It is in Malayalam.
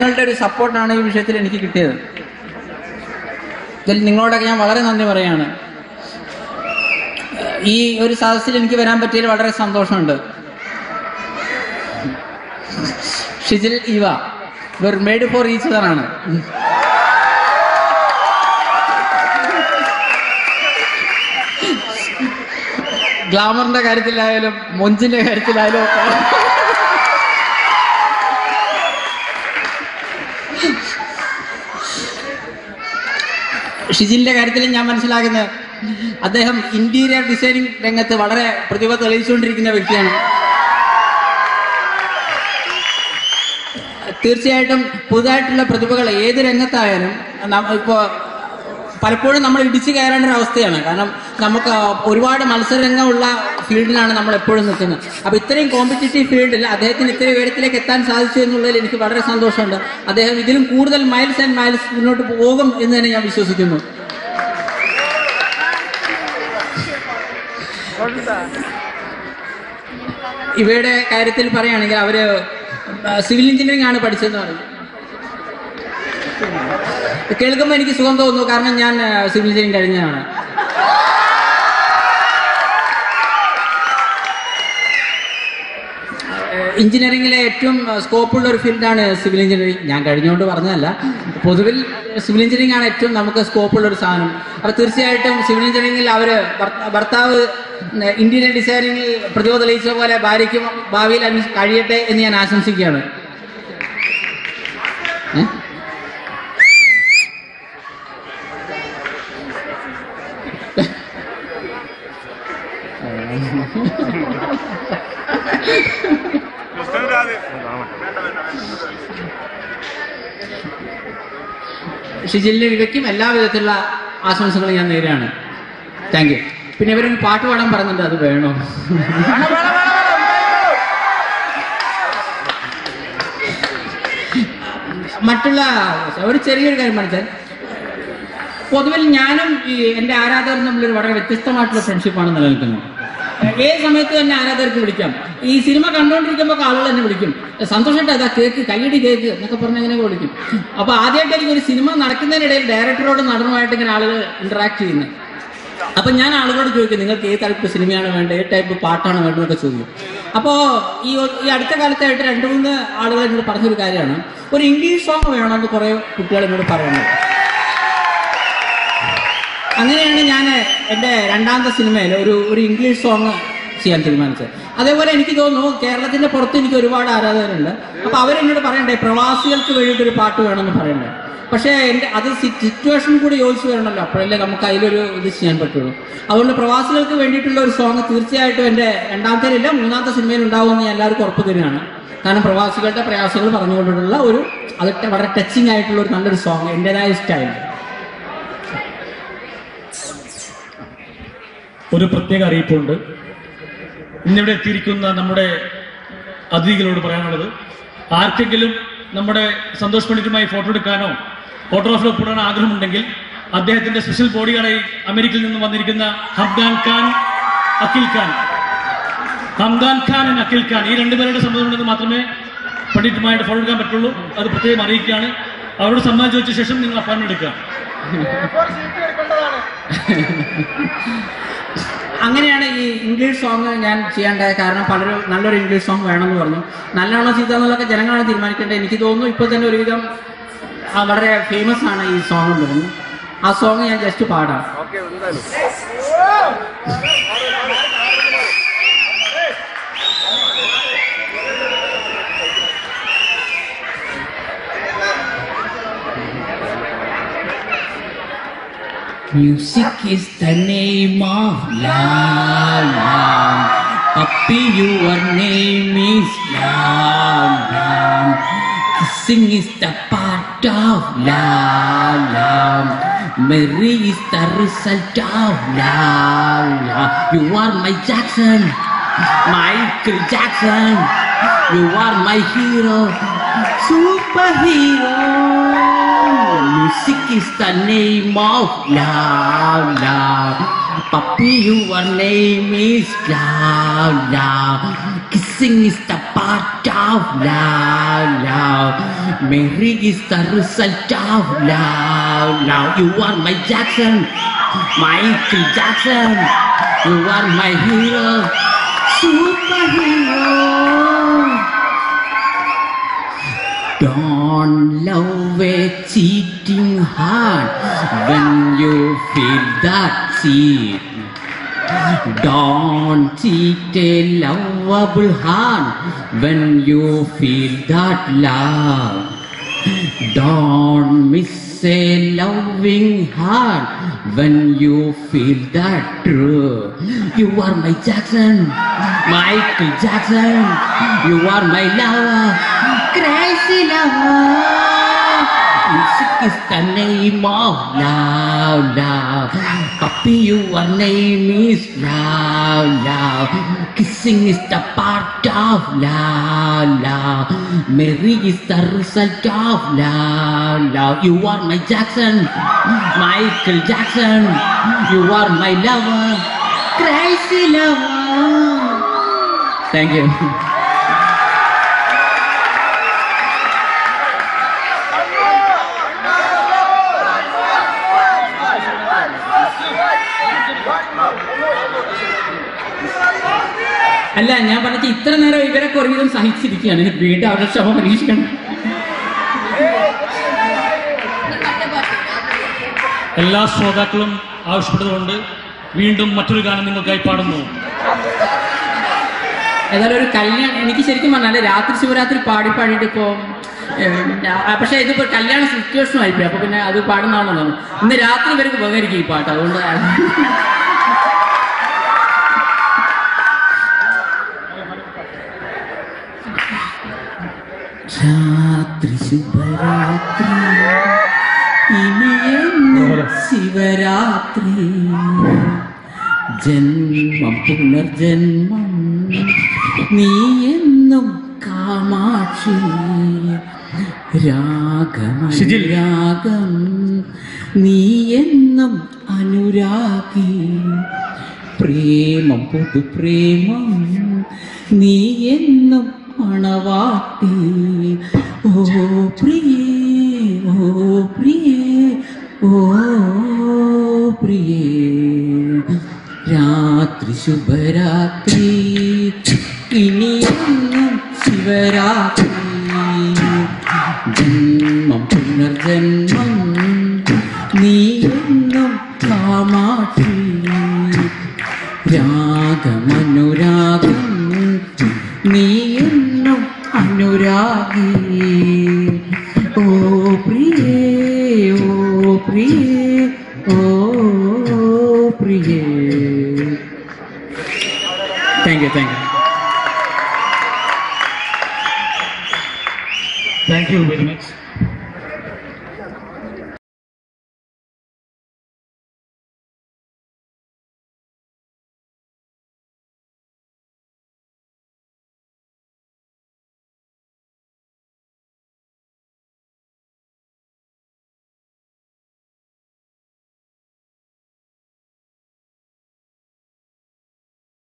നിങ്ങളുടെ ഒരു സപ്പോർട്ടാണ് ഈ വിഷയത്തിൽ എനിക്ക് കിട്ടിയത്. ഇതിൽ നിങ്ങളോടൊക്കെ ഞാൻ വളരെ നന്ദി പറയാണ്. ഈ ഒരു സദസ്സിൽ എനിക്ക് വരാൻ പറ്റിയതിൽ വളരെ സന്തോഷമുണ്ട്. ഷിജിൽ ഇവ were made for each other ആണ്. ഗ്ലാമറിന്റെ കാര്യത്തിലായാലും മൊഞ്ചിന്റെ കാര്യത്തിലായാലും ഒക്കെ ഷിജിലിന്റെ കാര്യത്തിൽ ഞാൻ മനസ്സിലാക്കുന്നത് അദ്ദേഹം ഇന്റീരിയർ ഡിസൈനിങ് രംഗത്ത് വളരെ പ്രതിഭ തെളിയിച്ചുകൊണ്ടിരിക്കുന്ന വ്യക്തിയാണ്. തീർച്ചയായിട്ടും പുതുതായിട്ടുള്ള പ്രതിഭകൾ ഏത് രംഗത്തായാലും ഇപ്പോൾ പലപ്പോഴും നമ്മൾ ഇടിച്ചു കയറേണ്ട ഒരു അവസ്ഥയാണ്. കാരണം നമുക്ക് ഒരുപാട് മത്സരരംഗമുള്ള ഫീൽഡിലാണ് നമ്മൾ എപ്പോഴും നിൽക്കുന്നത്. അപ്പോൾ ഇത്രയും കോമ്പറ്റീറ്റീവ് ഫീൽഡിൽ അദ്ദേഹത്തിന് ഇത്രയും ഉയരത്തിലേക്ക് എത്താൻ സാധിച്ചു എന്നുള്ളതിൽ എനിക്ക് വളരെ സന്തോഷമുണ്ട്. അദ്ദേഹം ഇതിലും കൂടുതൽ മൈൽസ് ആൻഡ് മൈൽസ് മുന്നോട്ട് പോകും എന്ന് തന്നെ ഞാൻ വിശ്വസിക്കുന്നു. ഇവയുടെ കാര്യത്തിൽ പറയുകയാണെങ്കിൽ അവര് സിവിൽ എഞ്ചിനീയറിംഗ് ആണ് പഠിച്ചതെന്ന് പറയും. കേൾക്കുമ്പോൾ എനിക്ക് സുഖം തോന്നുന്നു. കാരണം ഞാൻ സിവിൽ എഞ്ചിനീയറിംഗ് കഴിഞ്ഞതാണ്. എഞ്ചിനീയറിംഗിലെ ഏറ്റവും സ്കോപ്പുള്ള ഒരു ഫീൽഡാണ് സിവിൽ എഞ്ചിനീയറിംഗ്. ഞാൻ കഴിഞ്ഞുകൊണ്ട് പറഞ്ഞതല്ല, പൊതുവിൽ സിവിൽ എഞ്ചിനീയറിംഗ് ആണ് ഏറ്റവും നമുക്ക് സ്കോപ്പുള്ള ഒരു സാധനം. അപ്പോൾ തീർച്ചയായിട്ടും സിവിൽ എഞ്ചിനീയറിംഗിൽ ഭർത്താവ് ഇന്റീരിയർ ഡിസൈനിങ്ങിൽ പ്രതിഭ തെളിയിച്ച പോലെ ഭാര്യയ്ക്കും ഭാവിയിൽ കഴിയട്ടെ എന്ന് ഞാൻ ആശംസിക്കുകയാണ്. ഷിജിലിന്റെ വിവയ്ക്കും എല്ലാവിധത്തിലുള്ള ആശംസകളും ഞാൻ നേരെയാണ്. Thank you. പിന്നെ ഇവരൊരു പാട്ട് പാടാൻ പറയുന്നുണ്ട്, അത് വേണോ? മറ്റുള്ള ഒരു ചെറിയൊരു കാര്യം പറഞ്ഞാൽ, പൊതുവിൽ ഞാനും എൻ്റെ ആരാധകരും തമ്മിലൊരു വളരെ വ്യത്യസ്തമായിട്ടുള്ള ഫ്രണ്ട്ഷിപ്പാണ് നിലനിൽക്കുന്നത്. ഏത് സമയത്ത് തന്നെ ആരാധകർക്ക് വിളിക്കാം. ഈ സിനിമ കണ്ടുകൊണ്ടിരിക്കുമ്പോൾ ആളുകൾ എന്നെ വിളിക്കും, സന്തോഷമായിട്ട് അതാ കേക്ക്, കൈയടി കേക്ക് എന്നൊക്കെ പറഞ്ഞ് അങ്ങനെയൊക്കെ വിളിക്കും. അപ്പോൾ ആദ്യമായിട്ട് എനിക്ക് ഒരു സിനിമ നടക്കുന്നതിനിടയിൽ ഡയറക്ടറോട് നടനുമായിട്ട് ഇങ്ങനെ ആളുകൾ ഇന്ററാക്ട് ചെയ്യുന്നത്. അപ്പം ഞാൻ ആളുകളോട് ചോദിക്കും, നിങ്ങൾക്ക് ഏത് ടൈപ്പ് സിനിമയാണ് വേണ്ടത്, ഏത് ടൈപ്പ് പാട്ടാണ് വേണ്ടതെന്നൊക്കെ ചോദിക്കും. അപ്പോൾ ഈ അടുത്ത കാലത്തായിട്ട് 2-3 ആളുകൾ എന്നോട് പറഞ്ഞൊരു കാര്യമാണ്, ഒരു ഇംഗ്ലീഷ് സോങ് വേണമെന്ന് കുറേ കുട്ടികൾ എന്നോട് പറയുന്നത്. അങ്ങനെയാണ് ഞാൻ എൻ്റെ രണ്ടാമത്തെ സിനിമയിൽ ഒരു ഇംഗ്ലീഷ് സോങ് ചെയ്യാൻ തീരുമാനിച്ചത്. അതേപോലെ എനിക്ക് തോന്നുന്നു കേരളത്തിൻ്റെ പുറത്ത് എനിക്ക് ഒരുപാട് ആരാധകരുണ്ട്. അപ്പോൾ അവരെന്നോട് പറയണ്ടേ പ്രവാസികൾക്ക് വേണ്ടിയിട്ടൊരു പാട്ട് വേണമെന്ന് പറയണ്ടേ. പക്ഷേ അത് സിറ്റുവേഷൻ കൂടി യോജിച്ച് വരണമല്ലോ, അപ്പോഴല്ലേ നമുക്ക് അതിലൊരു ഇത് ചെയ്യാൻ പറ്റുള്ളൂ. അതുകൊണ്ട് പ്രവാസികൾക്ക് വേണ്ടിയിട്ടുള്ള ഒരു സോങ് തീർച്ചയായിട്ടും എൻ്റെ രണ്ടാമത്തേലില്ല 3-ാമത്തെ സിനിമയിൽ ഉണ്ടാവുമെന്ന് ഞാൻ എല്ലാവർക്കും ഉറപ്പ് തരികയാണ്. കാരണം പ്രവാസികളുടെ പ്രയാസങ്ങൾ പറഞ്ഞുകൊണ്ടുള്ള അത് വളരെ ടച്ചിങ് ആയിട്ടുള്ള ഒരു നല്ലൊരു സോങ് എൻ്റെതായ സ്റ്റൈൽ. ഒരു പ്രത്യേക അറിയിപ്പുണ്ട്. ഇന്നിവിടെ എത്തിയിരിക്കുന്ന നമ്മുടെ അതിഥികളോട് പറയാനുള്ളത്, ആർക്കെങ്കിലും നമ്മുടെ സന്തോഷ് പണ്ഡിറ്റുമായി ഫോട്ടോ എടുക്കാനോ ഫോട്ടോഗ്രാഫിൽ ഒപ്പിടാനോ ആഗ്രഹമുണ്ടെങ്കിൽ അദ്ദേഹത്തിന്റെ സ്പെഷ്യൽ ബോഡി ഗാർഡായി അമേരിക്കയിൽ നിന്ന് വന്നിരിക്കുന്ന ഹംദാൻ ഖാൻ അഖിൽ ഖാൻ ഈ 2 പേരുടെ സമ്മതമുണ്ടെങ്കിൽ മാത്രമേ പണ്ഡിറ്റുമായിട്ട് ഫോട്ടോ എടുക്കാൻ പറ്റുള്ളൂ. അത് പ്രത്യേകം അറിയിക്കുകയാണ്. അവരോട് സമ്മതം ചോദിച്ച ശേഷം നിങ്ങൾ അപ്പോയിന്റ്മെന്റ് എടുക്കുക. അങ്ങനെയാണ് ഈ ഇംഗ്ലീഷ് സോങ് ഞാൻ ചെയ്യേണ്ടത്. കാരണം പലരും നല്ലൊരു ഇംഗ്ലീഷ് സോങ് വേണമെന്ന് പറഞ്ഞു. നല്ലതാണോ ചീത്തയെന്നുള്ളതൊക്കെ ജനങ്ങളാണ് തീരുമാനിക്കേണ്ടത്. എനിക്ക് തോന്നുന്നു ഇപ്പോൾ തന്നെ ഒരുവിധം വളരെ ഫേമസ് ആണ് ഈ സോങ് എന്ന് തോന്നുന്നു. ആ സോങ് ഞാൻ ജസ്റ്റ് പാടാം. Music is the name of love. Puppy, your name is love. Kissing is the part of love. Marry is the result of love. You are my Jackson, Michael Jackson. You are my hero, superhero. Music is the name of love. Puppy, your name is love. Kissing is the part of love. Marriage is the result of love. You are my Jackson, Michael Jackson. You are my hero, superhero. Don't love a cheating heart when you feel that cheat. Don't cheat a lovable heart when you feel that love. Don't miss a loving heart when you feel that true. You are my Jackson, Michael Jackson. You are my lover, crazy lover. Music is the name of love. Puppy, your name is love. Kissing is the part of love. Marriage is the result of love. You are my Jackson, Michael Jackson. You are my lover, crazy lover. Thank you. അല്ല, ഞാൻ പറഞ്ഞ ഇത്ര നേരം ഇവരൊക്കെ ഒരുവിധം സഹിച്ചിരിക്കുകയാണ്. വീണ്ടും അവരുടെ ക്ഷമ പരീക്ഷിക്കണം. എല്ലാ ശ്രോതാക്കളും ആവശ്യപ്പെട്ടതുകൊണ്ട് വീണ്ടും മറ്റൊരു ഗാനം നിങ്ങൾക്കായി പാടുന്നു. ഏതായാലും ഒരു കല്യാണം, എനിക്ക് ശരിക്കും പറഞ്ഞാൽ രാത്രി ശിവരാത്രി പാടിയിട്ട് ഇപ്പോൾ, പക്ഷേ ഇതിപ്പോൾ കല്യാണ സിറ്റുവേഷനും ആയിപ്പോയി. അപ്പോൾ പിന്നെ അത് പാടുന്നതാണെന്നാണ്. ഇന്ന് രാത്രി ഇവർക്ക് ഉപകരിക്കും ഈ പാട്ട്. അതുകൊണ്ട് രാത്രി ശുഭരാത്രി, ഇനിയെന്നും ശിവരാത്രി. ജന്മം പുനർജന്മം, നീ എന്നും കാമാക്ഷി. രാഗം നീ എന്നും അനുരാഗി. പ്രേമം പുതുപ്രേമം, നീ എന്നും മണവാട്ടി. ഓ പ്രിയേ, ഓ പ്രിയേ, ഓ പ്രിയേ. രാത്രി ശുഭരാത്രി, ഇനിയെന്നും ശിവരാത്രി. ജന്മം പുനർജന്മം, നീ എന്നും കാമാക്ഷി. രാഗമനുരാഗം, നീ എന്നും അനുരാഗി. ഓ പ്രിയേ, ഓ പ്രിയേ, ഓ പ്രിയേ. Thank you. Thank you very much.